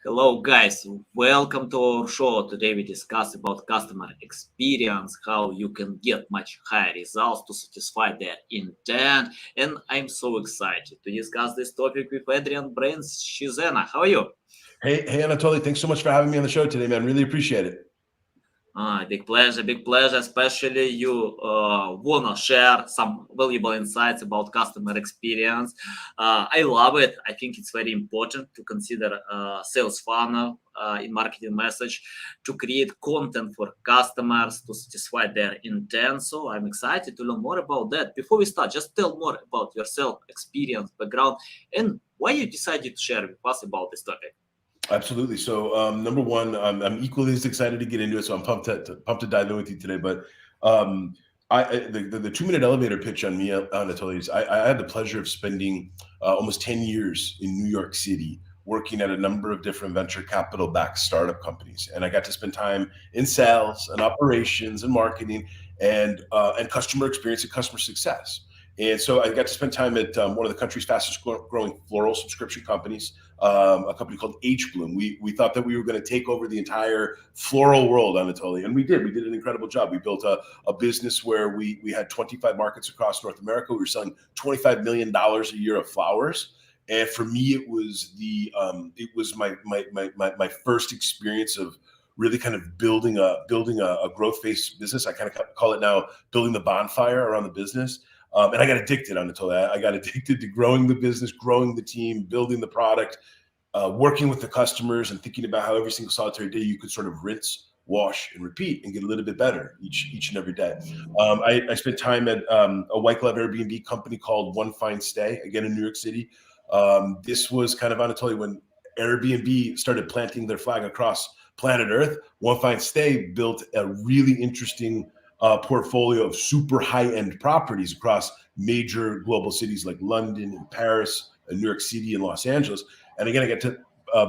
Hello guys, welcome to our show. Today we discuss about customer experience, how you can get much higher results to satisfy their intent. And I'm so excited to discuss this topic with Adrian Brady-Cesana. How are you? Hey, Anatoly, thanks so much for having me on the show today, man. Really appreciate it. Big pleasure. Especially you wanna share some valuable insights about customer experience. I love it. I think it's very important to consider sales funnel in marketing message to create content for customers to satisfy their intent. So I'm excited to learn more about that. Before we start, just tell more about yourself, experience, background, and why you decided to share with us about this topic. Absolutely. So, number one, I'm equally as excited to get into it. So I'm pumped to dive in with you today. But um, the 2 minute elevator pitch on me, Anatoly, is I had the pleasure of spending almost 10 years in New York City working at a number of different venture capital backed startup companies, and I got to spend time in sales and operations and marketing and customer experience and customer success. And so I got to spend time at one of the country's fastest growing floral subscription companies, a company called H Bloom. We thought that we were going to take over the entire floral world, Anatoly, and we did. We did an incredible job. We built a business where we had 25 markets across North America. We were selling $25 million a year of flowers. And for me, it was my first experience of really kind of building a growth based business. I kind of call it now building the bonfire around the business. And I got addicted until that. I got addicted to growing the business, growing the team, building the product, working with the customers, and thinking about how every single solitary day you could sort of rinse, wash, and repeat, and get a little bit better each and every day. I spent time at a white glove Airbnb company called One Fine Stay, again in New York City. This was kind of Anatoly when Airbnb started planting their flag across planet Earth. One Fine Stay built a really interesting portfolio of super high-end properties across major global cities like London and Paris and New York City and Los Angeles. And again, I get to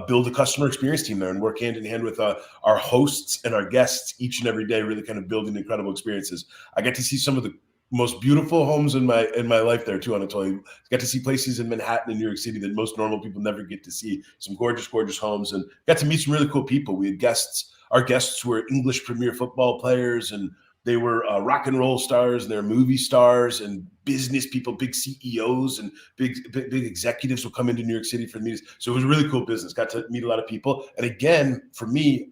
build a customer experience team there and work hand in hand with our hosts and our guests each and every day, really kind of building incredible experiences. I get to see some of the most beautiful homes in my life there too, Anatoly. Got to see places in Manhattan and New York City that most normal people never get to see. Some gorgeous homes, and got to meet some really cool people. We had guests. Our guests were English Premier Football players, and they were rock and roll stars, and they're movie stars and business people, big CEOs and big executives will come into New York City for meetings. So it was a really cool business. Got to meet a lot of people. And again, for me,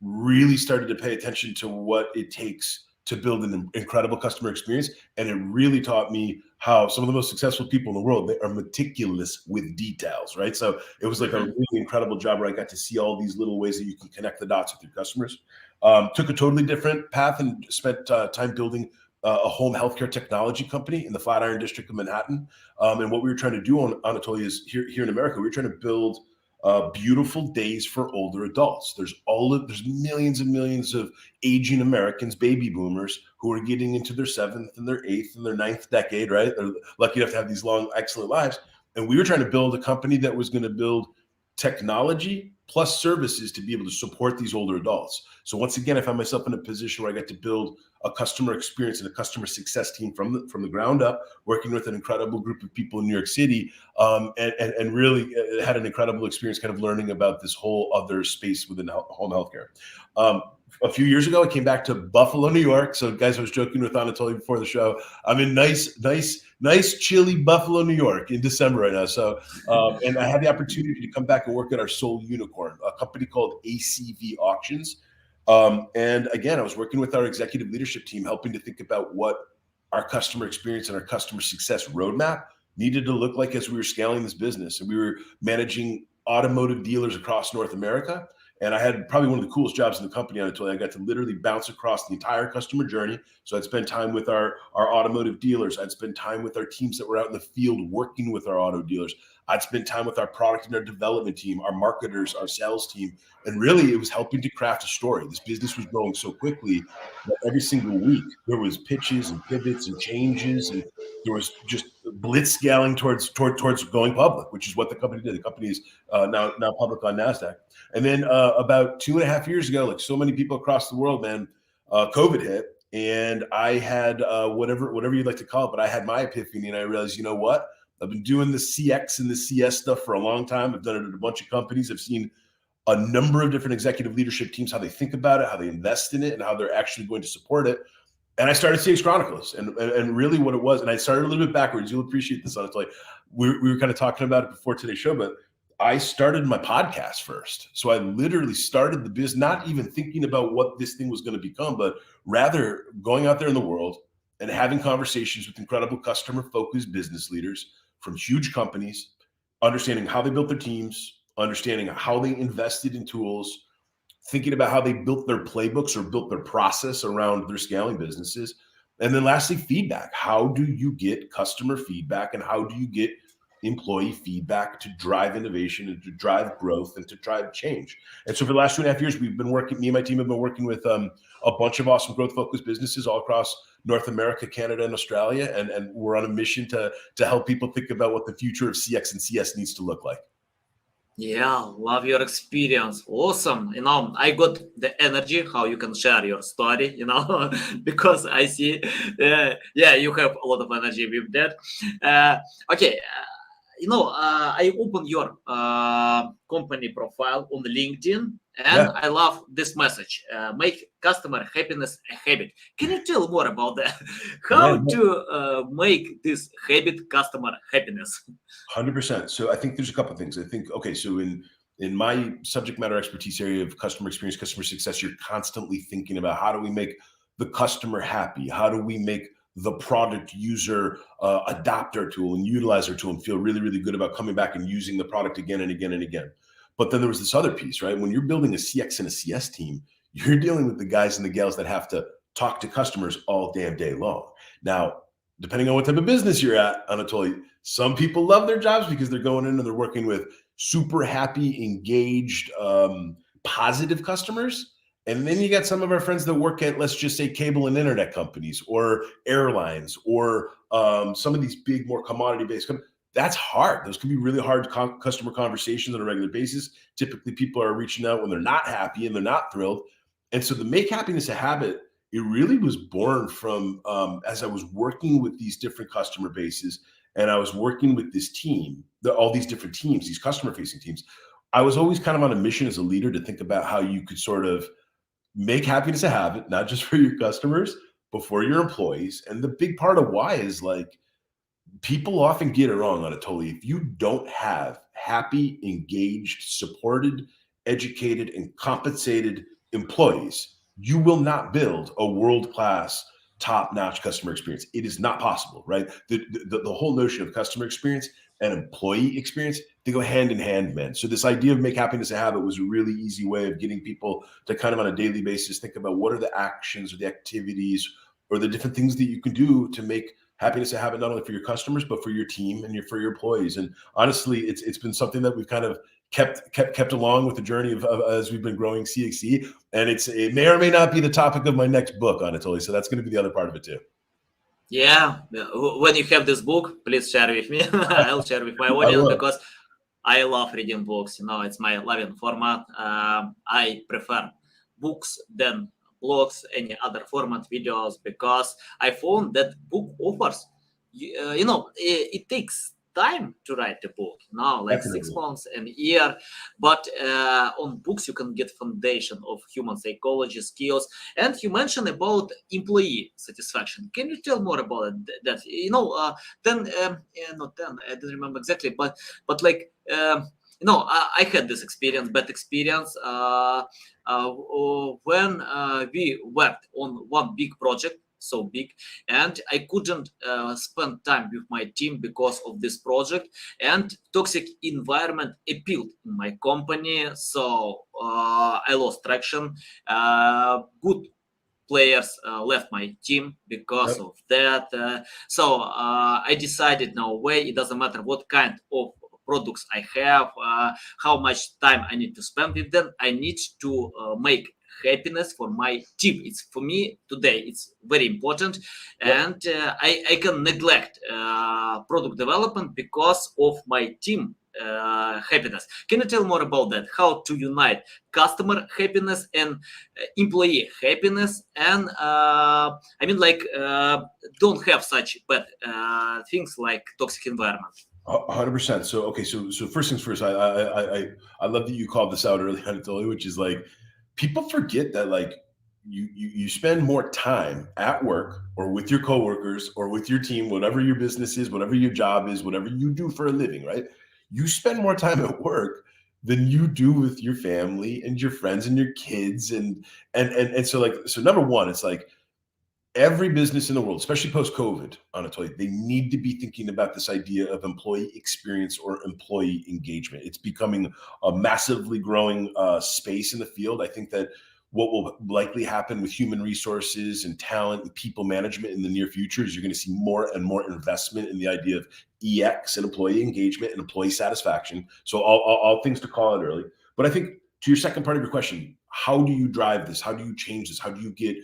really started to pay attention to what it takes to build an incredible customer experience. And it really taught me how some of the most successful people in the world, they are meticulous with details, right? So it was like a Mhm. really incredible job where I got to see all these little ways that you can connect the dots with your customers. Took a totally different path and spent time building a home healthcare technology company in the Flatiron District of Manhattan. And what we were trying to do on Anatoly is here in America, we were trying to build beautiful days for older adults. There's millions and millions of aging Americans, baby boomers, who are getting into their seventh and their eighth and their ninth decade, right? They're lucky enough to have these long, excellent lives. And we were trying to build a company that was going to build technology plus services to be able to support these older adults. So once again, I found myself in a position where I got to build a customer experience and a customer success team from the ground up, working with an incredible group of people in New York City, and really had an incredible experience kind of learning about this whole other space within home healthcare. A few years ago, I came back to Buffalo, New York. So, guys, I was joking with Anatoly before the show. I'm in nice, chilly Buffalo, New York in December right now. So, and I had the opportunity to come back and work at our Soul Unicorn, a company called ACV Auctions. And again, I was working with our executive leadership team, helping to think about what our customer experience and our customer success roadmap needed to look like as we were scaling this business. And we were managing automotive dealers across North America. And I had probably one of the coolest jobs in the company. I got to literally bounce across the entire customer journey. So I'd spend time with our automotive dealers. I'd spend time with our teams that were out in the field working with our auto dealers. I'd spend time with our product and our development team, our marketers, our sales team. And really, it was helping to craft a story. This business was growing so quickly that every single week there was pitches and pivots and changes, and there was just blitz scaling towards going public, which is what the company did. The company is now public on NASDAQ. And then about 2.5 years ago, like so many people across the world, man, COVID hit, and I had whatever you'd like to call it, but I had my epiphany, and I realized, you know what? I've been doing the CX and the CS stuff for a long time. I've done it at a bunch of companies. I've seen a number of different executive leadership teams, how they think about it, how they invest in it, and how they're actually going to support it. And I started CX Chronicles, and really what it was, and I started a little bit backwards. You'll appreciate this, honestly. We were kind of talking about it before today's show, but I started my podcast first. So I literally started the business, not even thinking about what this thing was going to become, but rather going out there in the world and having conversations with incredible customer-focused business leaders from huge companies, understanding how they built their teams, understanding how they invested in tools, thinking about how they built their playbooks or built their process around their scaling businesses. And then lastly, feedback. How do you get customer feedback, and how do you get employee feedback to drive innovation and to drive growth and to drive change? And so for the last 2.5 years, we've been working, me and my team have been working with a bunch of awesome growth focused businesses all across North America, Canada, and Australia. And we're on a mission to help people think about what the future of CX and CS needs to look like. Yeah, love your experience. Awesome. I got the energy how you can share your story, because I see, you have a lot of energy with that. Okay. I open your company profile on LinkedIn, and I love this message: make customer happiness a habit. Can you tell more about that? How to make this habit customer happiness? 100%. So I think there's a couple of things. I think, okay, so in my subject matter expertise area of customer experience, customer success, you're constantly thinking about how do we make the customer happy? How do we make the product user adopt our tool and utilize our tool and feel really, really good about coming back and using the product again and again and again? But then there was this other piece, right? When you're building a CX and a CS team, you're dealing with the guys and the gals that have to talk to customers all damn day long. Now, depending on what type of business you're at, Anatoly, some people love their jobs because they're going in and they're working with super happy, engaged, positive customers. And then you got some of our friends that work at, let's just say, cable and internet companies or airlines or some of these big, more commodity-based companies. That's hard. Those can be really hard customer conversations on a regular basis. Typically, people are reaching out when they're not happy and they're not thrilled. And so the make happiness a habit, it really was born from as I was working with these different customer bases and I was working with this team, all these different teams, these customer-facing teams. I was always kind of on a mission as a leader to think about how you could sort of make happiness a habit, not just for your customers, but for your employees. And the big part of why is like, people often get it wrong, Anatoly. If you don't have happy, engaged, supported, educated, and compensated employees, you will not build a world-class, top-notch customer experience. It is not possible, right? The whole notion of customer experience and employee experience, they go hand in hand, man. So this idea of make happiness a habit was a really easy way of getting people to kind of on a daily basis think about what are the actions or the activities or the different things that you can do to make happiness a habit, not only for your customers, but for your team and for your employees. And honestly, it's been something that we've kind of kept along with the journey of as we've been growing CXE. And it may or may not be the topic of my next book, Anatoly. So that's going to be the other part of it too. Yeah. When you have this book, please share with me. I'll share with my audience because I love reading books. It's my loving format. I prefer books than blogs, any other format videos, because I found that book offers, it takes time to write a book, like Definitely. 6 months and a year, but on books you can get foundation of human psychology skills. And you mentioned about employee satisfaction. Can you tell more about that? Not 10, I don't remember exactly, but like I had this bad experience when we worked on one big project, so big, and I couldn't spend time with my team because of this project, and toxic environment appealed in my company, so I lost traction. Good players left my team because of that. So I decided, no way, it doesn't matter what kind of products I have, how much time I need to spend with them. I need to make happiness for my team. It's for me today, it's very important. And I can neglect product development because of my team happiness. Can you tell more about that? How to unite customer happiness and employee happiness, and don't have such bad things like toxic environment. 100%. So okay, so first things first, I love that you called this out early on, Totally, which is like people forget that like you spend more time at work or with your coworkers or with your team, whatever your business is, whatever your job is, whatever you do for a living, right? You spend more time at work than you do with your family and your friends and your kids and so like so number one, it's like every business in the world, especially post-COVID, Anatoly, they need to be thinking about this idea of employee experience or employee engagement. It's becoming a massively growing space in the field. I think that what will likely happen with human resources and talent and people management in the near future is you're going to see more and more investment in the idea of EX and employee engagement and employee satisfaction. So all things to call it early. But I think to your second part of your question, how do you drive this? How do you change this? How do you get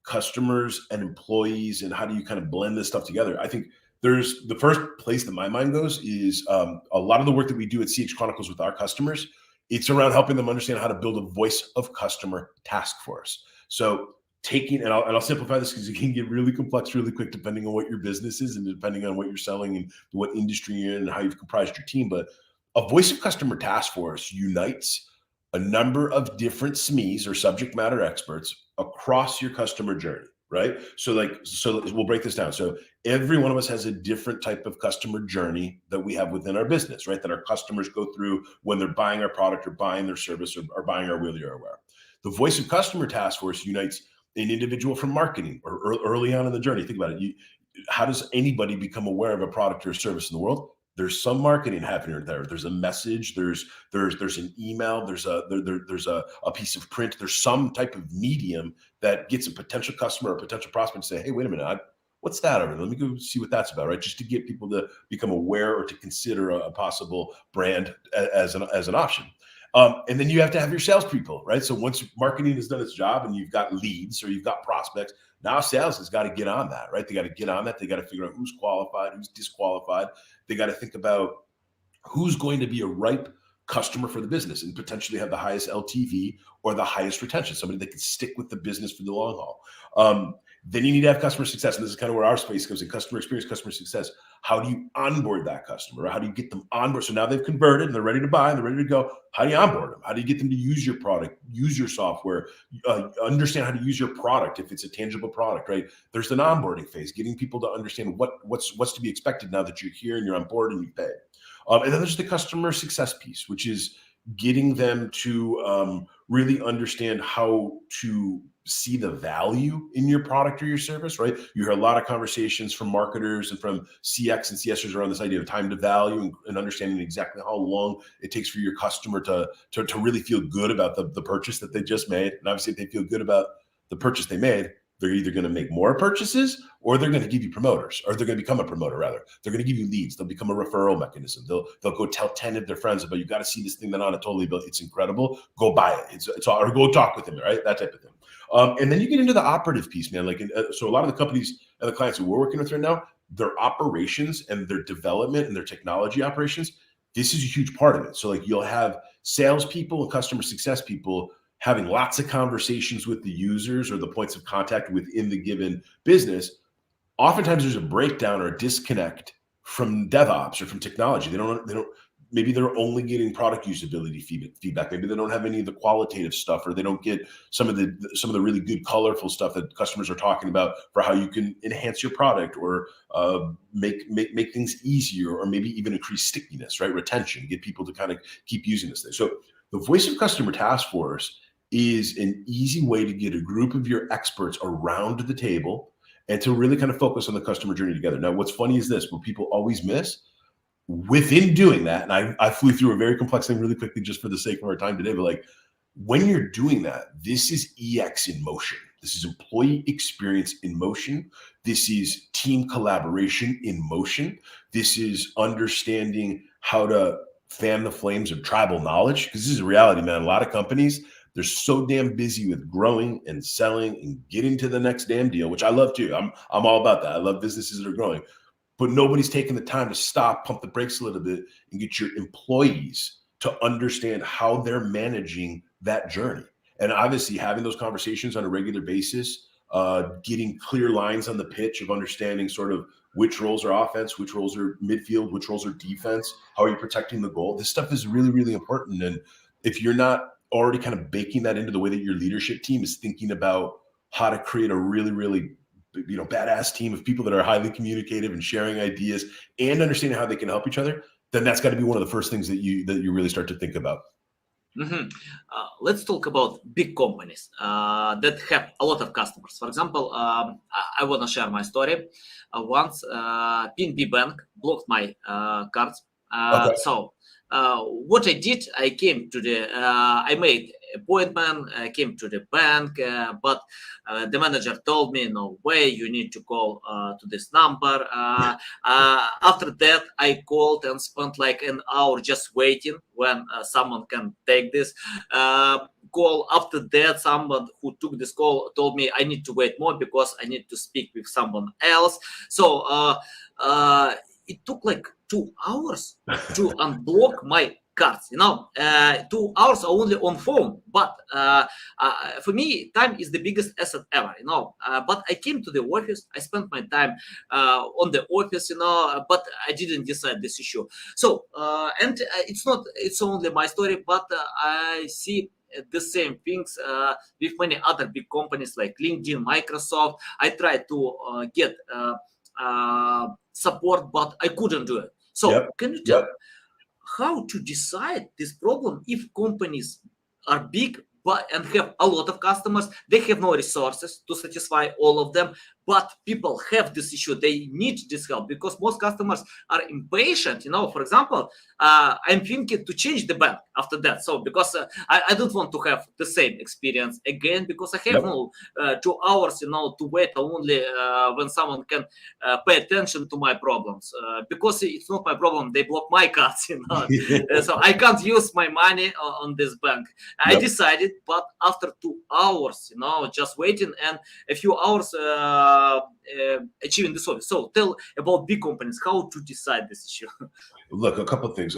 customers and employees and how do you kind of blend this stuff together? I think there's the first place that my mind goes is a lot of the work that we do at CX Chronicles with our customers. It's around helping them understand how to build a voice of customer task force. So taking, and I'll simplify this because it can get really complex really quick depending on what your business is and depending on what you're selling and what industry you're in and how you've comprised your team. But a voice of customer task force unites a number of different SMEs or subject matter experts across your customer journey, right? So we'll break this down. So every one of us has a different type of customer journey that we have within our business, right? That our customers go through when they're buying our product or buying their service or buying our wheelie or our wear. The voice of customer task force unites an individual from marketing or early on in the journey. Think about it. How does anybody become aware of a product or a service in the world? There's some marketing happening there. There's a message. There's an email. There's a piece of print. There's some type of medium that gets a potential customer or potential prospect to say, hey, wait a minute, what's that over there? Let me go see what that's about, right? Just to get people to become aware or to consider a possible brand as an option. And then you have to have your salespeople, right? So once marketing has done its job and you've got leads or you've got prospects, now sales has got to get on that, right? They got to get on that. They got to figure out who's qualified, who's disqualified. They got to think about who's going to be a ripe customer for the business and potentially have the highest LTV or the highest retention, somebody that can stick with the business for the long haul. Then you need to have customer success. And this is kind of where our space goes in customer experience, customer success. How do you onboard that customer? How do you get them on board? So now they've converted and they're ready to buy and they're ready to go. How do you onboard them? How do you get them to use your product, use your software, understand how to use your product if it's a tangible product, right? There's an onboarding phase, getting people to understand what's to be expected now that you're here and you're on board and you pay. And then there's the customer success piece, which is getting them to really understand how to see the value in your product or your service, right? You hear a lot of conversations from marketers and from CX and CSers around this idea of time to value and understanding exactly how long it takes for your customer to really feel good about the purchase that they just made. And obviously, if they feel good about the purchase they made, they're either going to make more purchases or they're going to give you promoters, or they're going to become a promoter rather. They're going to give you leads. They'll become a referral mechanism. They'll go tell 10 of their friends about, you got to see this thing that Anatoly built. It's incredible. Go buy it. It's all, or go talk with him, right? That type of thing. And then you get into the operative piece, man. So a lot of the companies and the clients that we're working with right now, their operations and their development and their technology operations, this is a huge part of it. So like you'll have salespeople and customer success people having lots of conversations with the users or the points of contact within the given business. Oftentimes there's a breakdown or a disconnect from DevOps or from technology. They don't, maybe they're only getting product usability feedback. Maybe they don't have any of the qualitative stuff, or they don't get some of the really good, colorful stuff that customers are talking about for how you can enhance your product or make things easier, or maybe even increase stickiness, right? Retention, get people to kind of keep using this thing. So the voice of customer task force is an easy way to get a group of your experts around the table and to really kind of focus on the customer journey together. Now, what's funny is this, what people always miss within doing that, and I flew through a very complex thing really quickly just for the sake of our time today, but like when you're doing that, this is EX in motion. This is employee experience in motion. This is team collaboration in motion. This is understanding how to fan the flames of tribal knowledge, because this is a reality, man. A lot of companies, they're so damn busy with growing and selling and getting to the next damn deal, which I love too. I'm all about that. I love businesses that are growing, but nobody's taking the time to stop, pump the brakes a little bit, and get your employees to understand how they're managing that journey. And obviously having those conversations on a regular basis, getting clear lines on the pitch of understanding sort of which roles are offense, which roles are midfield, which roles are defense, how are you protecting the goal? This stuff is really, really important. And if you're not already kind of baking that into the way that your leadership team is thinking about how to create a really, really badass team of people that are highly communicative and sharing ideas and understanding how they can help each other, then that's got to be one of the first things that you really start to think about. Let's talk about big companies that have a lot of customers. For example, I want to share my story. Once PNB Bank blocked my cards. Okay. So what I did, I made appointment, I came to the bank, but the manager told me, no way, you need to call to this number. After that, I called and spent like an hour just waiting when someone can take this call. After that, someone who took this call told me I need to wait more because I need to speak with someone else. So it took like 2 hours to unblock my cards. 2 hours only on phone, but for me, time is the biggest asset ever. But I came to the office, I spent my time on the office, but I didn't decide this issue. So and it's only my story, but I see the same things with many other big companies like LinkedIn, Microsoft. I tried to get support, but I couldn't do it. So can you tell how to decide this problem if companies are big and have a lot of customers? They have no resources to satisfy all of them, but people have this issue. They need this help because most customers are impatient. For example, I'm thinking to change the bank after that. So because I don't want to have the same experience again, because I have no 2 hours, to wait only when someone can pay attention to my problems. Because it's not my problem. They block my cards, so I can't use my money on this bank. I decided, but after 2 hours, just waiting and a few hours achieving this service. So tell about big companies, how to decide this issue. Look, a couple of things.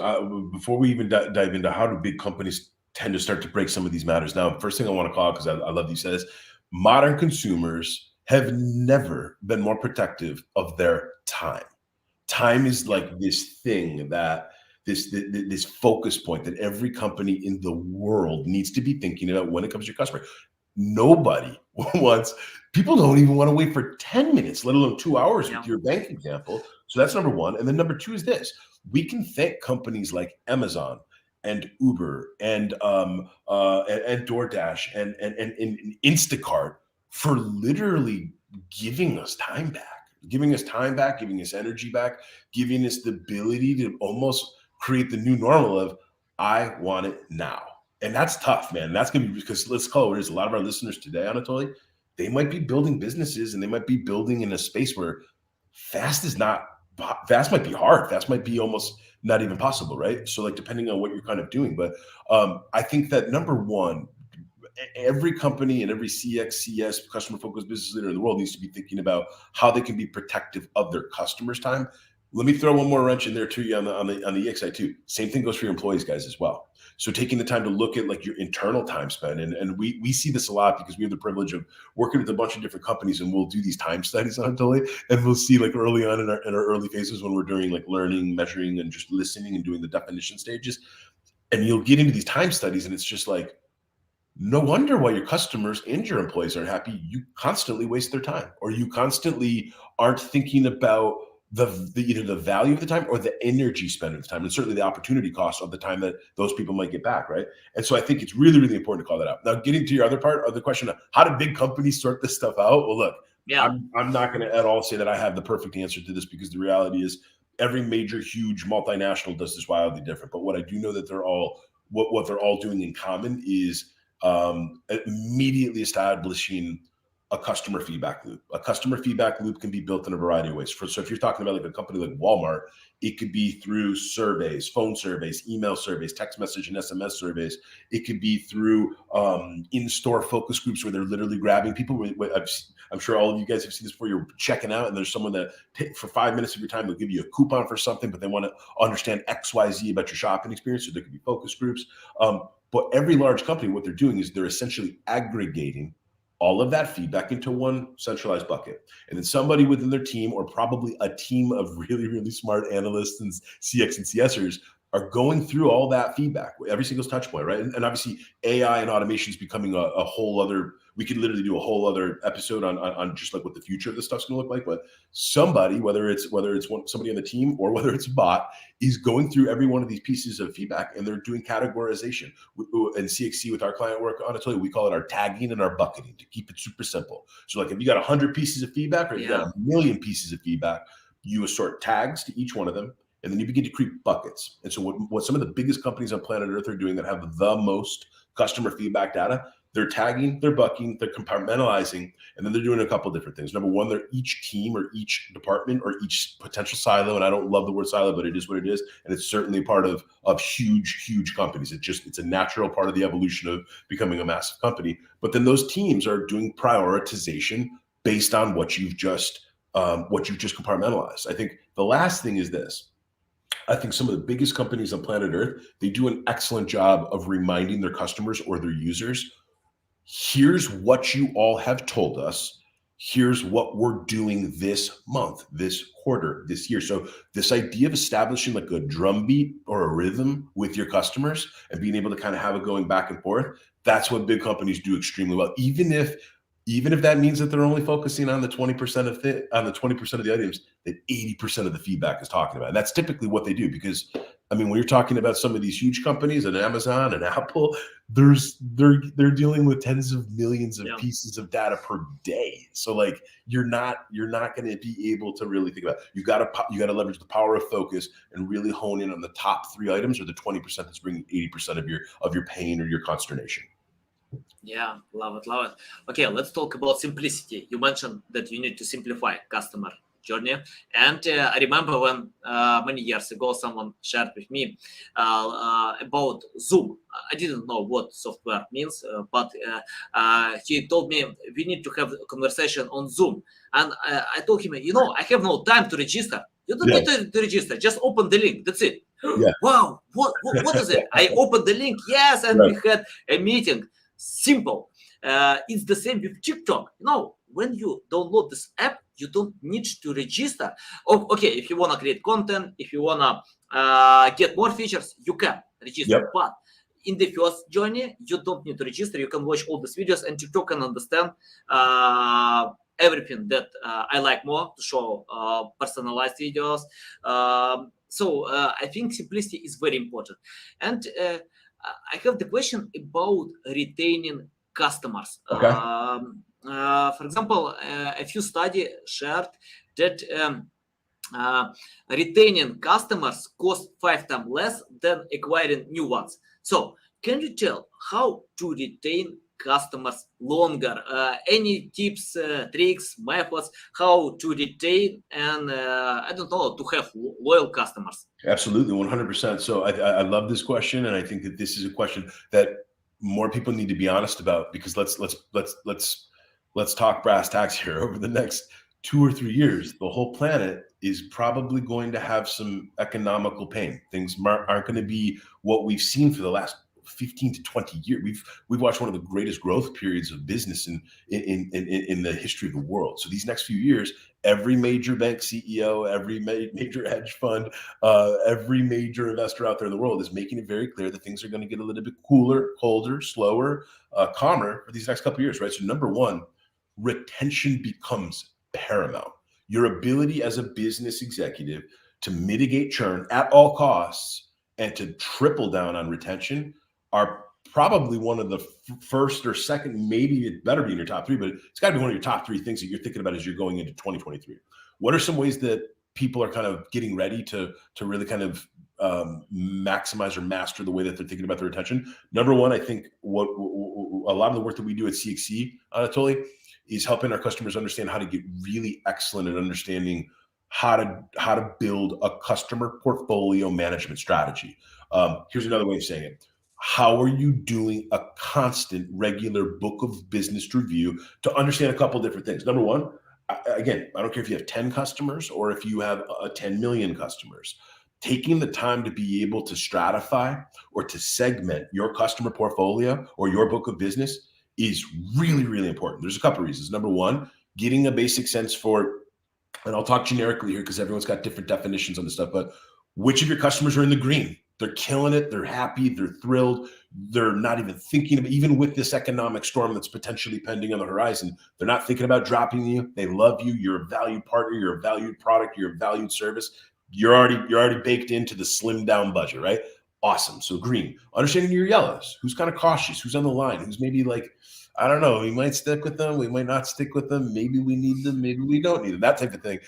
Before we even dive into how do big companies tend to start to break some of these matters. Now, first thing I want to call out, because I love you said this, modern consumers have never been more protective of their time. Time is like this thing that this focus point that every company in the world needs to be thinking about when it comes to your customer. Nobody people don't even want to wait for 10 minutes, let alone 2 hours with your bank example. So that's number one. And then number two is this. We can thank companies like Amazon and Uber and DoorDash and Instacart for literally giving us time back, giving us energy back, giving us the ability to almost create the new normal of I want it now. And that's tough, man. That's going to be because let's call it what it is. A lot of our listeners today, Anatoly, they might be building businesses and they might be building in a space where fast might be hard. Fast might be almost not even possible, right? So like depending on what you're kind of doing. But I think that number one, every company and every CX, CS, customer focused business leader in the world needs to be thinking about how they can be protective of their customers' time. Let me throw one more wrench in there too on the EX side too. Same thing goes for your employees, guys, as well. So taking the time to look at like your internal time spent, and we see this a lot because we have the privilege of working with a bunch of different companies, and we'll do these time studies on Anatoly, and we'll see like early on in our early phases when we're doing like learning, measuring, and just listening and doing the definition stages, and you'll get into these time studies, and it's just like, no wonder why your customers and your employees aren't happy. You constantly waste their time, or you constantly aren't thinking about either the value of the time or the energy spent of the time, and certainly the opportunity cost of the time that those people might get back, right? And so I think it's really, really important to call that out. Now, getting to your other part of the question of how do big companies sort this stuff out? Well, look, I'm not going to at all say that I have the perfect answer to this, because the reality is every major, huge multinational does this wildly different. But what I do know that they're all what they're all doing in common is immediately establishing a customer feedback loop. A customer feedback loop can be built in a variety of ways. So if you're talking about like a company like Walmart, it could be through surveys, phone surveys, email surveys, text message and SMS surveys. It could be through in-store focus groups where they're literally grabbing people. I'm sure all of you guys have seen this before. You're checking out and there's someone that for 5 minutes of your time, they'll give you a coupon for something, but they want to understand X, Y, Z about your shopping experience. So there could be focus groups. But every large company, what they're doing is they're essentially aggregating all of that feedback into one centralized bucket. And then somebody within their team, or probably a team of really, really smart analysts and CX and CSers, are going through all that feedback, every single touch point, right? And obviously AI and automation is becoming a whole other, we could literally do a whole other episode on just like what the future of this stuff's gonna look like. But somebody, whether it's somebody on the team or whether it's a bot, is going through every one of these pieces of feedback, and they're doing categorization. And CXC with our client work, honestly, we call it our tagging and our bucketing to keep it super simple. So like if you got 100 pieces of feedback, or you got 1 million pieces of feedback, you assort tags to each one of them, and then you begin to create buckets. And so what some of the biggest companies on planet Earth are doing that have the most customer feedback data, they're tagging, they're bucketing, they're compartmentalizing, and then they're doing a couple of different things. Number one, they're each team or each department or each potential silo, and I don't love the word silo, but it is what it is, and it's certainly part of huge companies. It's a natural part of the evolution of becoming a massive company. But then those teams are doing prioritization based on what you've just compartmentalized. I think the last thing is this. I think some of the biggest companies on planet Earth, they do an excellent job of reminding their customers or their users, here's what you all have told us. Here's what we're doing this month, this quarter, this year. So this idea of establishing like a drumbeat or a rhythm with your customers and being able to kind of have it going back and forth, that's what big companies do extremely well. Even if that means that they're only focusing on the 20% of the items that 80% of the feedback is talking about. And that's typically what they do, because I mean, when you're talking about some of these huge companies and Amazon and Apple, they're dealing with tens of millions of pieces of data per day. So like you're not going to be able to really think about it. You got to leverage the power of focus and really hone in on the top 3 items, or the 20% that's bringing 80% of your pain or your consternation. Yeah, love it. Okay, let's talk about simplicity. You mentioned that you need to simplify customer journey, and I remember when many years ago someone shared with me about Zoom. I didn't know what software means, but he told me we need to have a conversation on Zoom, and I told him, I have no time to register. You don't need to register. Just open the link. That's it. Yeah. Wow, what is it? I opened the link. Yes, and we had a meeting. Simple. It's the same with TikTok. When you download this app, you don't need to register. Okay, if you want to create content, if you want to get more features, you can register. But in the first journey, you don't need to register. You can watch all these videos, and TikTok can understand everything that I like more to show personalized videos. So I think simplicity is very important. And I have the question about retaining customers. Okay. For example, a few studies shared that retaining customers costs 5 times less than acquiring new ones. So can you tell how to retain customers longer? Any tips, tricks, methods, how to retain and to have loyal customers? Absolutely, 100%. So I love this question, and I think that this is a question that more people need to be honest about, because let's talk brass tacks here. Over the next 2 or 3 years, the whole planet is probably going to have some economical pain. Things aren't going to be what we've seen for the last 15 to 20 years. We've watched one of the greatest growth periods of business in the history of the world. So these next few years, every major bank CEO, every major hedge fund, every major investor out there in the world is making it very clear that things are going to get a little bit cooler, colder, slower, calmer for these next couple of years, right? So number one, retention becomes paramount. Your ability as a business executive to mitigate churn at all costs and to triple down on retention are probably one of the first or second, maybe it better be in your top 3, but it's got to be one of your top 3 things that you're thinking about as you're going into 2023. What are some ways that people are kind of getting ready to really kind of maximize or master the way that they're thinking about their retention? Number one, I think what a lot of the work that we do at CXC, Anatoly, is helping our customers understand how to get really excellent at understanding how to build a customer portfolio management strategy. Here's another way of saying it. How are you doing a constant, regular book of business review to understand a couple different things? Number one, again, I don't care if you have 10 customers or if you have 10 million customers. Taking the time to be able to stratify or to segment your customer portfolio or your book of business is really, really important. There's a couple of reasons. Number one, getting a basic sense for, and I'll talk generically here because everyone's got different definitions on this stuff, but which of your customers are in the green? They're killing it. They're happy. They're thrilled. They're not even thinking of, even with this economic storm that's potentially pending on the horizon, they're not thinking about dropping you. They love you. You're a valued partner. You're a valued product. You're a valued service. You're already baked into the slimmed down budget, right? Awesome. So green. Understanding your yellows. Who's kind of cautious? Who's on the line? Who's maybe like, I don't know, we might stick with them. We might not stick with them. Maybe we need them. Maybe we don't need them. That type of thing.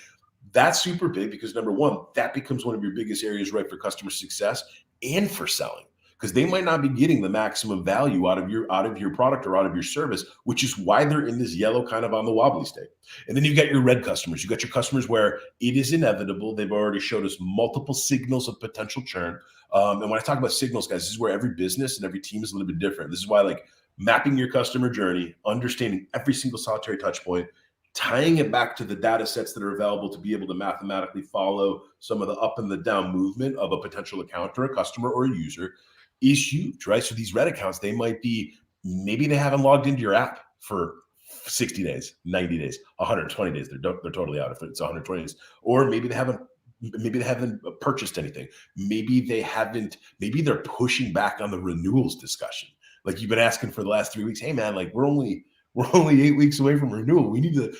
That's super big because number one, that becomes one of your biggest areas, right, for customer success and for selling, because they might not be getting the maximum value out of your product or out of your service, which is why they're in this yellow kind of on the wobbly state. And then you got your red customers. You got your customers where it is inevitable. They've already showed us multiple signals of potential churn. And when I talk about signals, guys, this is where every business and every team is a little bit different. This is why, like, mapping your customer journey, understanding every single solitary touch point, tying it back to the data sets that are available to be able to mathematically follow some of the up and the down movement of a potential account or a customer or a user is huge, right? So these red accounts, they might be, maybe they haven't logged into your app for 60 days, 90 days, 120 days. They're totally out if it's 120 days. Or maybe they haven't purchased anything. Maybe they're pushing back on the renewals discussion. Like, you've been asking for the last 3 weeks, hey man, like we're only 8 weeks away from renewal. We need to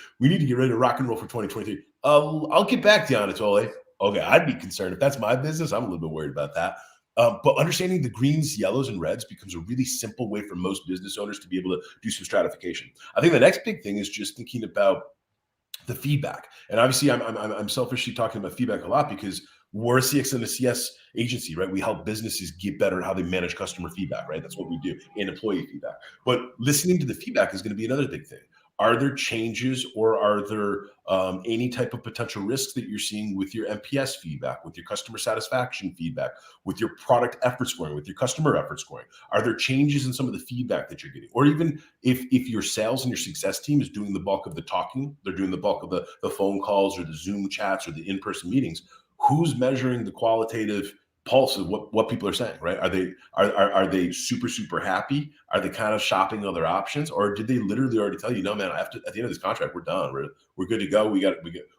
get ready to rock and roll for 2023. I'll get back to you, Anatoly. Okay, I'd be concerned if that's my business. I'm a little bit worried about that. But understanding the greens, yellows, and reds becomes a really simple way for most business owners to be able to do some stratification. I think the next big thing is just thinking about the feedback. And obviously, I'm selfishly talking about feedback a lot because we're a CX and a CS agency, right? We help businesses get better at how they manage customer feedback, right? That's what we do, and employee feedback. But listening to the feedback is going to be another big thing. Are there changes or are there any type of potential risks that you're seeing with your NPS feedback, with your customer satisfaction feedback, with your product effort scoring, with your customer effort scoring? Are there changes in some of the feedback that you're getting? Or even if your sales and your success team is doing the bulk of the talking, they're doing the bulk of the phone calls or the Zoom chats or the in-person meetings, who's measuring the qualitative pulse of what people are saying, right? Are they super happy? Are they kind of shopping other options, or did they literally already tell you, no man, at the end of this contract, we're done. We're good to go. We're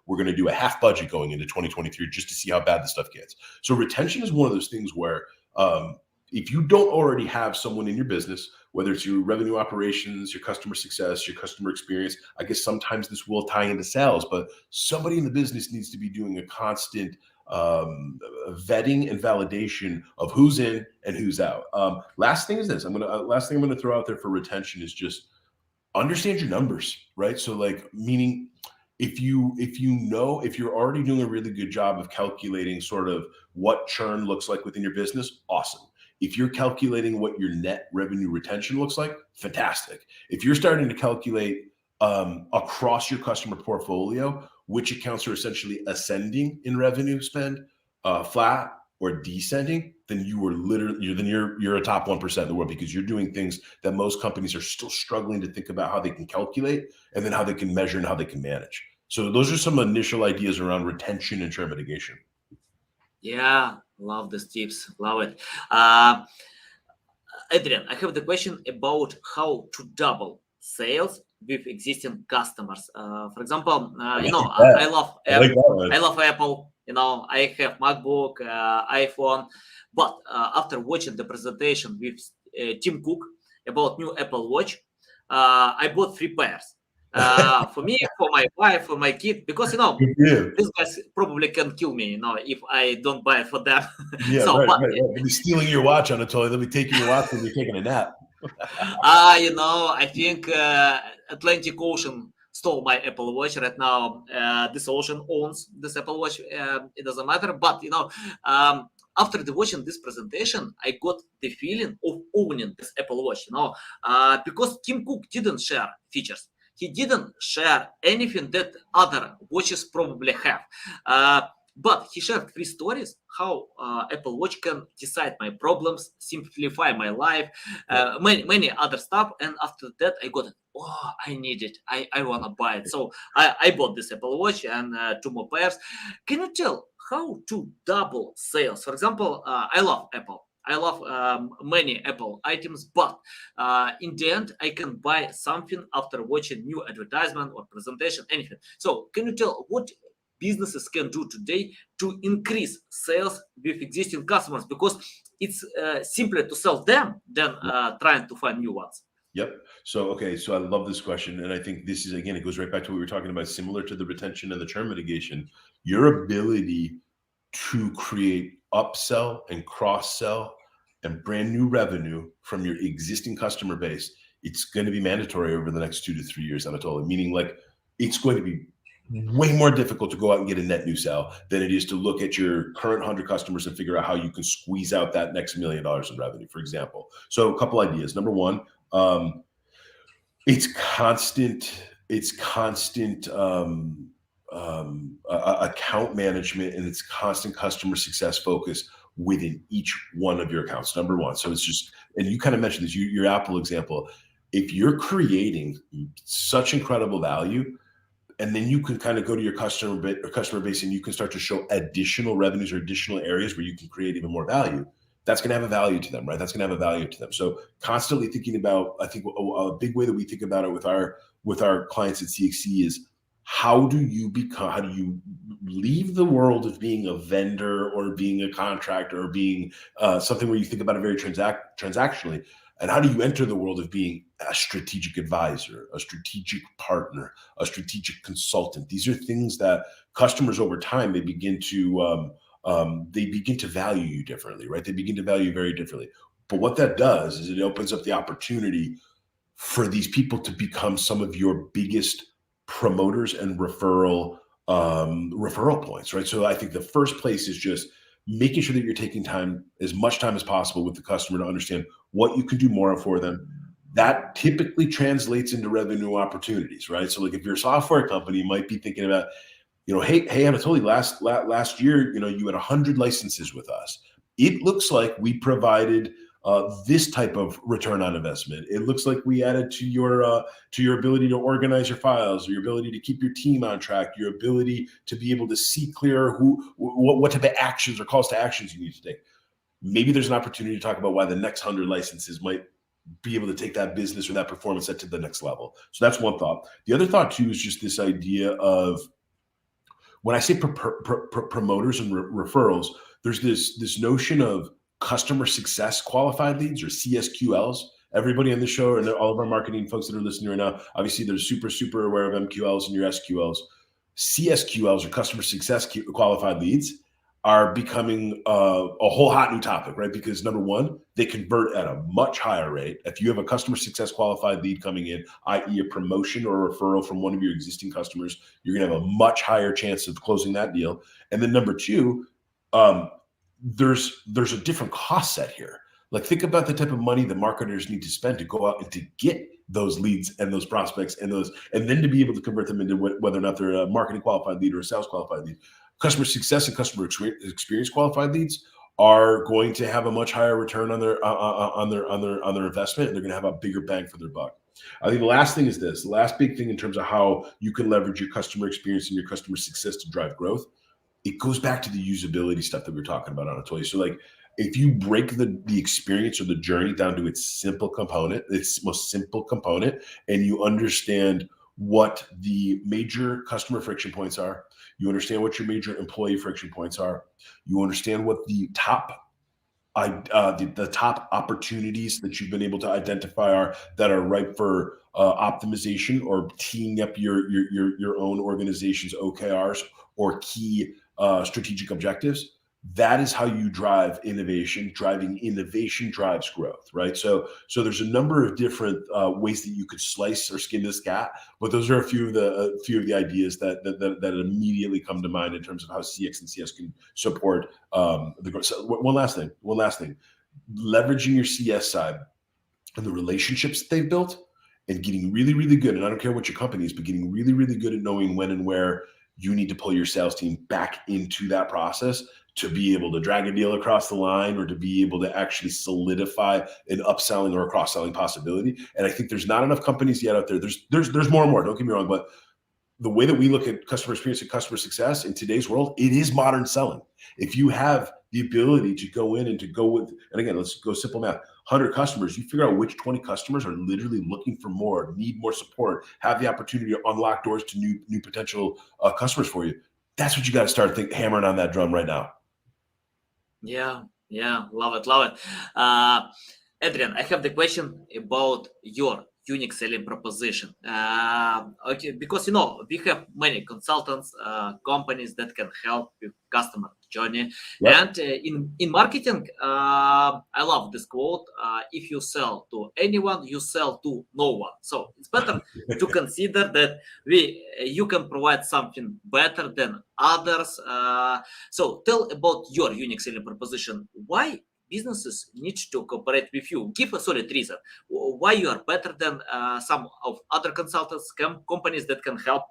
going to do a half budget going into 2023 just to see how bad the stuff gets. So retention is one of those things where if you don't already have someone in your business, whether it's your revenue operations, your customer success, your customer experience, I guess sometimes this will tie into sales, but somebody in the business needs to be doing a constant vetting and validation of who's in and who's out. Last thing is this. Last thing I'm gonna throw out there for retention is just understand your numbers, right? So, like, meaning if you're already doing a really good job of calculating sort of what churn looks like within your business, awesome. If you're calculating what your net revenue retention looks like, fantastic. If you're starting to calculate across your customer portfolio, which accounts are essentially ascending in revenue spend, flat or descending, then you're a top 1% in the world, because you're doing things that most companies are still struggling to think about how they can calculate and then how they can measure and how they can manage. So those are some initial ideas around retention and churn mitigation. Yeah, love these tips. Love it. Adrian, I have the question about how to double sales with existing customers. For example, I love Apple. I love Apple. I have MacBook, iPhone, but after watching the presentation with Tim Cook about new Apple Watch, I bought 3 pairs. For me, for my wife, for my kid, because these guys probably can kill me, if I don't buy it for them. Yeah, so, right. They'll be stealing your watch, Anatoly. They'll be taking your watch when you're taking a nap. I think Atlantic Ocean stole my Apple Watch right now. This ocean owns this Apple Watch. It doesn't matter, but after watching this presentation, I got the feeling of owning this Apple Watch. Because Tim Cook didn't share features. He didn't share anything that other watches probably have. But he shared 3 stories how Apple Watch can decide my problems, simplify my life, many other stuff. And after that, I got it. Oh, I need it. I want to buy it. So I bought this Apple Watch and 2 more pairs. Can you tell how to double sales? For example, I love Apple. I love many Apple items, but in the end, I can buy something after watching new advertisement or presentation, anything. So, can you tell what businesses can do today to increase sales with existing customers? Because it's simpler to sell them than trying to find new ones. Yep. So, okay. So I love this question. And I think this is, again, it goes right back to what we were talking about, similar to the retention and the churn mitigation. Your ability to create upsell and cross sell and brand new revenue from your existing customer base, it's going to be mandatory over the next 2 to 3 years, Anatoly, meaning like it's going to be way more difficult to go out and get a net new sale than it is to look at your current 100 customers and figure out how you can squeeze out that next $1 million in revenue, for example. So a couple ideas. Number one, it's constant account management, and it's constant customer success focus within each one of your accounts. Number one. So it's just, and you kind of mentioned this, your Apple example. If you're creating such incredible value, and then you can kind of go to your customer base and you can start to show additional revenues or additional areas where you can create even more value, that's going to have a value to them, right? That's going to have a value to them. So constantly thinking about, I think a big way that we think about it with our clients at CXC is how do you leave the world of being a vendor or being a contractor or being something where you think about it very transactionally, and how do you enter the world of being a strategic advisor, a strategic partner, a strategic consultant? These are things that customers over time, they begin to value you differently, right? They begin to value you very differently. But what that does is it opens up the opportunity for these people to become some of your biggest promoters and referral points, right? So I think the first place is just making sure that you're taking as much time as possible with the customer to understand what you can do more for them. That typically translates into revenue opportunities, right? So like if you're a software company, you might be thinking about, hey, Anatoly, last year, you had 100 licenses with us. It looks like we provided this type of return on investment. It looks like we added to your ability to organize your files, or your ability to keep your team on track, your ability to be able to see clear what type of actions or calls to actions you need to take. Maybe there's an opportunity to talk about why the next 100 licenses might be able to take that business or that performance set to the next level. So that's one thought. The other thought too is just this idea of, when I say promoters and referrals, there's this notion of customer success qualified leads, or CSQLs. Everybody on the show and all of our marketing folks that are listening right now, obviously they're super aware of MQLs and your SQLs. CSQLs, or customer success qualified leads, are becoming a whole hot new topic, right? Because number one, they convert at a much higher rate. If you have a customer success qualified lead coming in, i.e. a promotion or a referral from one of your existing customers, you're going to have a much higher chance of closing that deal. And then number two, there's a different cost set here. Like, think about the type of money the marketers need to spend to go out and to get those leads and those prospects and then to be able to convert them into whether or not they're a marketing qualified lead or a sales qualified lead. Customer success and customer experience qualified leads are going to have a much higher return on their investment, and they're going to have a bigger bang for their buck. I think the last thing is this. The last big thing in terms of how you can leverage your customer experience and your customer success to drive growth, it goes back to the usability stuff that we were talking about, Anatoly. So like, if you break the experience or the journey down to its most simple component, and you understand what the major customer friction points are, you understand what your major employee friction points are, you understand what the top opportunities that you've been able to identify are that are ripe for optimization or teeing up your own organization's OKRs or key strategic objectives. That is how you drive innovation. Driving innovation drives growth, right? So there's a number of different ways that you could slice or skin this cat, but those are a few of the ideas that immediately come to mind in terms of how CX and CS can support the growth. So one last thing, leveraging your CS side and the relationships that they've built, and getting really, really good. And I don't care what your company is, but getting really, really good at knowing when and where you need to pull your sales team back into that process to be able to drag a deal across the line, or to be able to actually solidify an upselling or a cross-selling possibility. And I think there's not enough companies yet out there. There's more and more, don't get me wrong, but the way that we look at customer experience and customer success in today's world, it is modern selling. If you have the ability to go in and to go with, and again, let's go simple math, 100 customers, you figure out which 20 customers are literally looking for more, need more support, have the opportunity to unlock doors to new potential customers for you. That's what you got to start hammering on that drum right now. Yeah, love it. Adrian, I have the question about your unique selling proposition. Okay, because we have many consultants, companies that can help with customer journey. Yep. And in marketing, I love this quote: "If you sell to anyone, you sell to no one." So it's better to consider that you can provide something better than others. So tell about your unique selling proposition. Why businesses need to cooperate with you? Give a solid reason why you are better than some of other consultants, companies that can help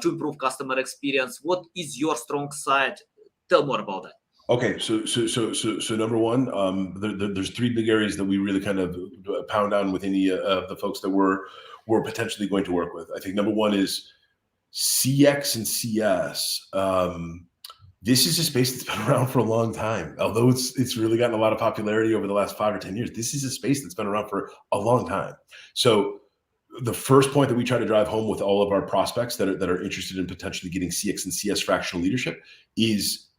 to improve customer experience. What is your strong side? Tell more about that. Okay, so number one, there's three big areas that we really kind of pound on with any of the folks that we're potentially going to work with. I think number one is CX and CS. This is a space that's been around for a long time. Although it's really gotten a lot of popularity over the last 5 or 10 years, this is a space that's been around for a long time. So the first point that we try to drive home with all of our prospects that are interested in potentially getting CX and CS fractional leadership is,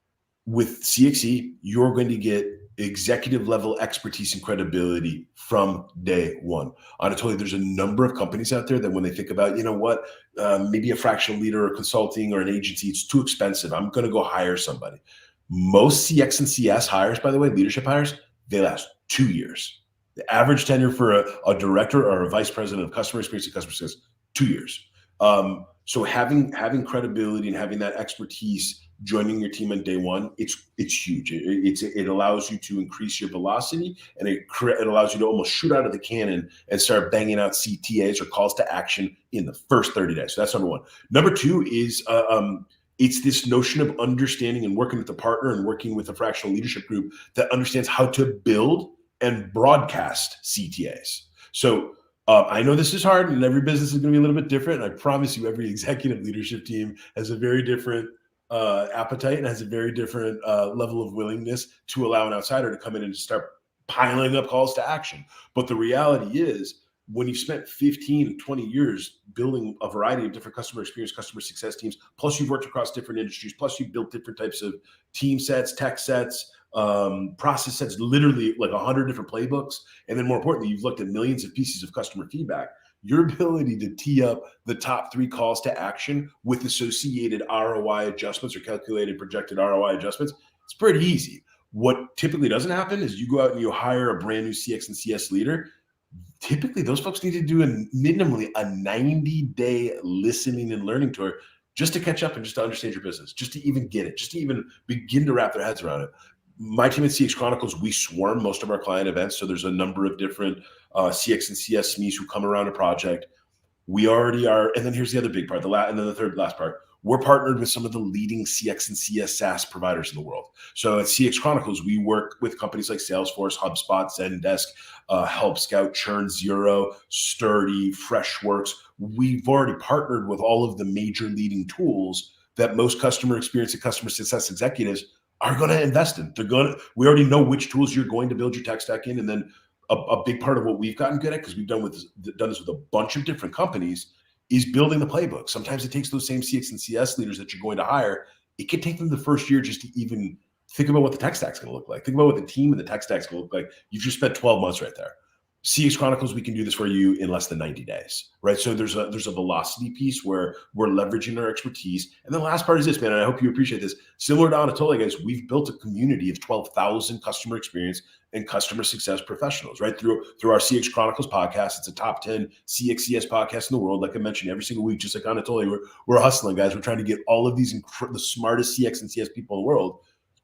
with CXE, you're going to get executive level expertise and credibility from day one. Anatoly, there's a number of companies out there that when they think about, maybe a fractional leader or consulting or an agency, it's too expensive, I'm going to go hire somebody. Most CX and CS hires, by the way, leadership hires, they last 2 years. The average tenure for a director or a vice president of customer experience and customer success, 2 years. So having credibility and having that expertise joining your team on day one, it's huge. It allows you to increase your velocity, and it allows you to almost shoot out of the cannon and start banging out CTAs or calls to action in the first 30 days. So that's number one. Number two is it's this notion of understanding and working with a partner and working with a fractional leadership group that understands how to build and broadcast CTAs. So I know this is hard, and every business is going to be a little bit different. And I promise you, every executive leadership team has a very different appetite and has a very different level of willingness to allow an outsider to come in and start piling up calls to action. But the reality is, when you've spent 15, 20 years building a variety of different customer experience, customer success teams, plus you've worked across different industries, plus you've built different types of team sets, tech sets, process sets, literally like 100 different playbooks. And then more importantly, you've looked at millions of pieces of customer feedback. Your ability to tee up the top 3 calls to action with associated ROI adjustments or calculated projected ROI adjustments, it's pretty easy. What typically doesn't happen is you go out and you hire a brand new CX and CS leader. Typically, those folks need to do minimally a 90-day listening and learning tour just to catch up and just to understand your business, just to even get it, just to even begin to wrap their heads around it. My team at CX Chronicles, we swarm most of our client events. So there's a number of different CX and CS SMEs who come around a project. We already are. And then here's the other big part, and then the third last part. We're partnered with some of the leading CX and CS SaaS providers in the world. So at CX Chronicles, we work with companies like Salesforce, HubSpot, Zendesk, Help Scout, Churn Zero, Sturdy, Freshworks. We've already partnered with all of the major leading tools that most customer experience and customer success executives are going to invest in. We already know which tools you're going to build your tech stack in. And then a big part of what we've gotten good at, because we've done this with a bunch of different companies, is building the playbook. Sometimes it takes those same CX and CS leaders that you're going to hire. It could take them the first year just to even think about what the tech stack's going to look like. Think about what the team and the tech stack's going to look like. You've just spent 12 months right there. CX Chronicles, we can do this for you in less than 90 days, right? So there's a velocity piece where we're leveraging our expertise. And then the last part is this, man, and I hope you appreciate this. Similar to Anatoly, guys, we've built a community of 12,000 customer experience and customer success professionals, right? Through our CX Chronicles podcast. It's a top 10 CXCS podcast in the world. Like I mentioned, every single week, just like Anatoly, we're hustling, guys. We're trying to get all of these the smartest CX and CS people in the world.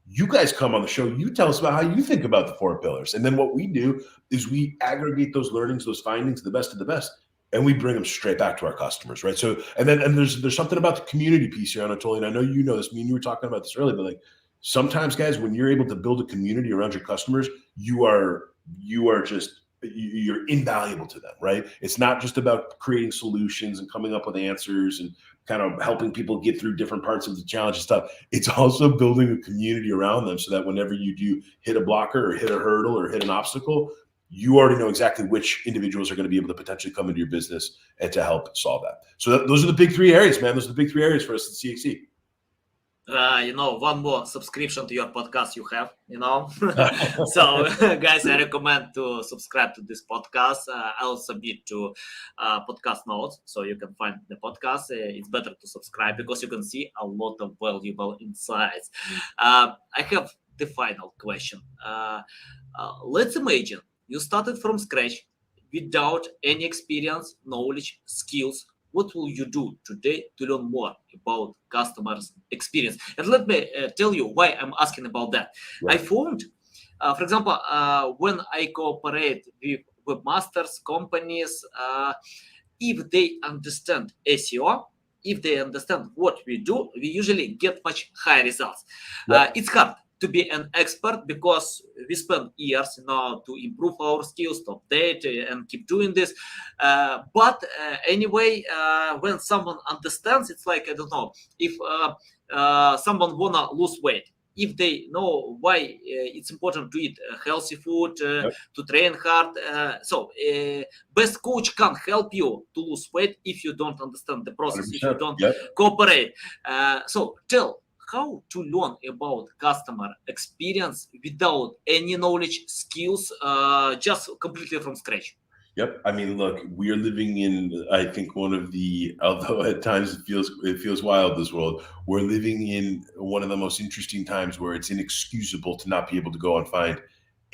You guys come on the show, you tell us about how you think about the 4 pillars. And then what we do is we aggregate those learnings, those findings, the best of the best, and we bring them straight back to our customers, right? So, and there's something about the community piece here, Anatoly, and I know you know this, me and you were talking about this earlier, but like sometimes, guys, when you're able to build a community around your customers, you are just you're invaluable to them, right? It's not just about creating solutions and coming up with answers and kind of helping people get through different parts of the challenge and stuff. It's also building a community around them so that whenever you do hit a blocker or hit a hurdle or hit an obstacle, you already know exactly which individuals are going to be able to potentially come into your business and to help solve that. So those are the big 3 areas, man. Those are the big 3 areas for us at CXC. One more subscription to your podcast you have, So, guys, I recommend to subscribe to this podcast. I'll submit to podcast notes, so you can find the podcast. It's better to subscribe because you can see a lot of valuable insights. I have the final question. Let's imagine you started from scratch without any experience, knowledge, skills. What will you do today to learn more about customers' experience? And let me tell you why I'm asking about that. Right. I found, for example, when I cooperate with webmasters, companies, if they understand SEO, if they understand what we do, we usually get much higher results. Right. It's hard to be an expert because we spend years to improve our skills, to update and keep doing this. But anyway, when someone understands, it's like, I don't know, if someone wanna lose weight, if they know why it's important to eat healthy food, Yep. to train hard. So best coach can help you to lose weight if you don't understand the process, if you 100%. don't Yep. cooperate. So tell how to learn about customer experience without any knowledge, skills, just completely from scratch. Yep. I mean, look, we are living in, I think, one of the, although at times it feels wild, this world, we're living in one of the most interesting times where it's inexcusable to not be able to go and find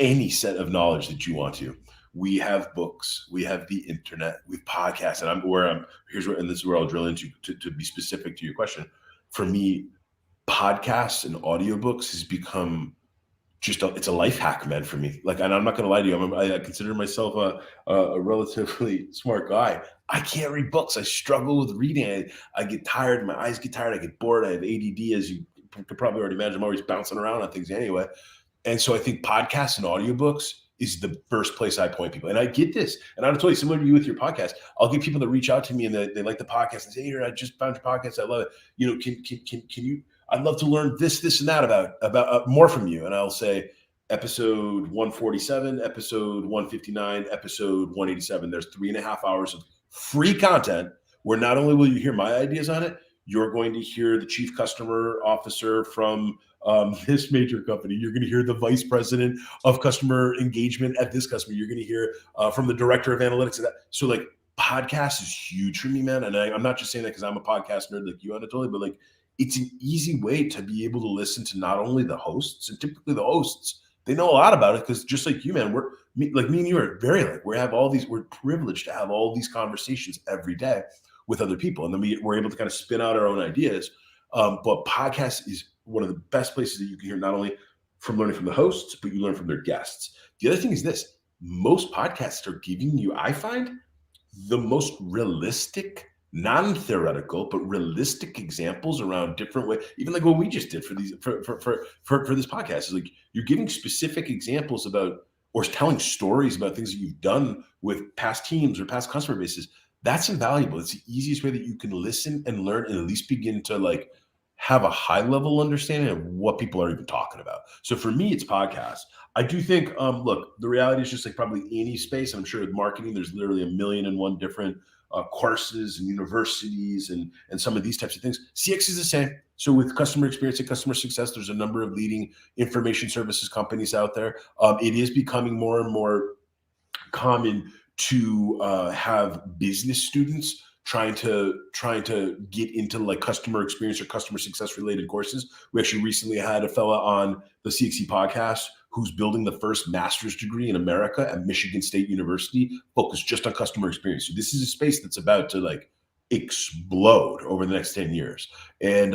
any set of knowledge that you want to. We have books, we have the internet, we have podcasts, and this is where I'll drill into to be specific to your question. For me, podcasts and audiobooks has become it's a life hack, man, for me. Like, and I'm not going to lie to you. I consider myself a relatively smart guy. I can't read books. I struggle with reading. I get tired. My eyes get tired. I get bored. I have ADD, as you could probably already imagine. I'm always bouncing around on things anyway. And so I think podcasts and audiobooks is the first place I point people. And I get this. And I'm totally similar to you with your podcast. I'll get people that reach out to me and they like the podcast and say, "Hey, I just found your podcast. I love it. Can you, I'd love to learn this and that about more from you." And I'll say episode 147, episode 159, episode 187. There's 3.5 hours of free content where not only will you hear my ideas on it, you're going to hear the chief customer officer from this major company. You're going to hear the vice president of customer engagement at this customer. You're going to hear from the director of analytics. So like, podcast is huge for me, man. And I'm not just saying that because I'm a podcast nerd like you, Anatoly, but like, it's an easy way to be able to listen to not only the hosts, and typically the hosts, they know a lot about it because just like you, man, me and you are we're privileged to have all these conversations every day with other people. And then we're able to kind of spin out our own ideas. But podcast is one of the best places that you can hear not only from learning from the hosts, but you learn from their guests. The other thing is this: most podcasts are giving you, I find, the most realistic, non-theoretical, but realistic examples around different ways. Even like what we just did for this podcast is like, you're giving specific examples about, or telling stories about things that you've done with past teams or past customer bases. That's invaluable. It's the easiest way that you can listen and learn and at least begin to like have a high level understanding of what people are even talking about. So for me, it's podcasts. I do think, look, the reality is just like probably any space. I'm sure with marketing, there's literally 1,000,001 different courses and universities and some of these types of things. CX is the same. So with customer experience and customer success, there's a number of leading information services companies out there. It is becoming more and more common to have business students trying to get into like customer experience or customer success related courses. We actually recently had a fella on the CXC podcast who's building the first master's degree in America at Michigan State University, focused just on customer experience. So this is a space that's about to like explode over the next 10 years. And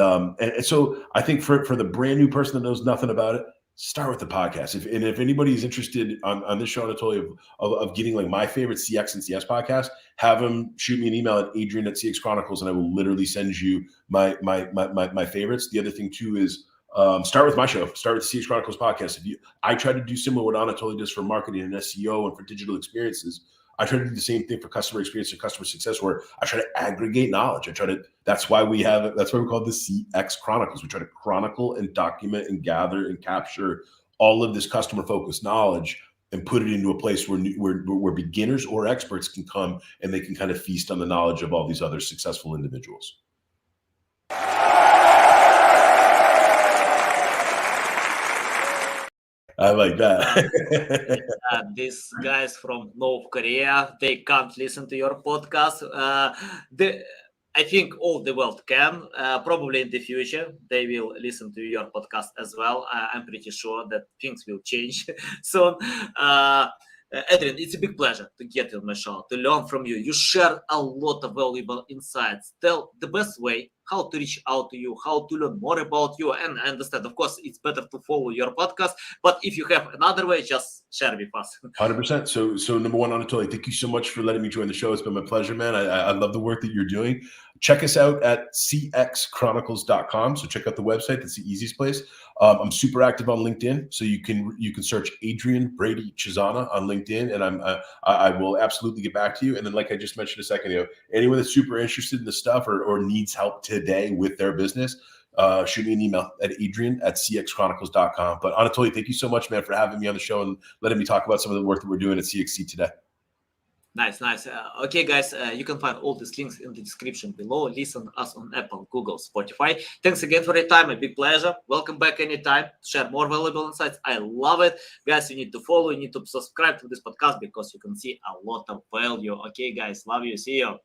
so I think for the brand new person that knows nothing about it, start with the podcast. If anybody is interested on this show, Anatoly, of getting like my favorite CX and CS podcast, have them shoot me an email at Adrian at CX Chronicles, and I will literally send you my favorites. The other thing too is start with my show. Start with the CX Chronicles podcast. I try to do similar what Anatoly does for marketing and SEO and for digital experiences. I try to do the same thing for customer experience and customer success, where I try to aggregate knowledge. That's why we call it the CX Chronicles. We try to chronicle and document and gather and capture all of this customer focused knowledge and put it into a place where beginners or experts can come and they can kind of feast on the knowledge of all these other successful individuals. I like that. These guys from North Korea, they can't listen to your podcast. I think all the world can. Probably in the future, they will listen to your podcast as well. I'm pretty sure that things will change soon. Adrian, it's a big pleasure to get you on my show, to learn from you. You share a lot of valuable insights. Tell the best way how to reach out to you, how to learn more about you. And I understand, of course, it's better to follow your podcast. But if you have another way, just share with us. 100%. So number one, Anatoly, thank you so much for letting me join the show. It's been my pleasure, man. I love the work that you're doing. Check us out at cxchronicles.com. So check out the website. That's the easiest place. I'm super active on LinkedIn, so you can search Adrian Brady-Cesana on LinkedIn, and I will absolutely get back to you. And then, like I just mentioned a second ago, anyone that's super interested in the stuff or needs help today with their business, shoot me an email at adrian@cxchronicles.com. But Anatoly, thank you so much, man, for having me on the show and letting me talk about some of the work that we're doing at CXC today. Nice. Okay, guys, you can find all these links in the description below. Listen us on Apple, Google, Spotify. Thanks again for your time. A big pleasure. Welcome back anytime to share more valuable insights. I love it. Guys, you need to follow, you need to subscribe to this podcast because you can see a lot of value. Okay, guys, love you. See you.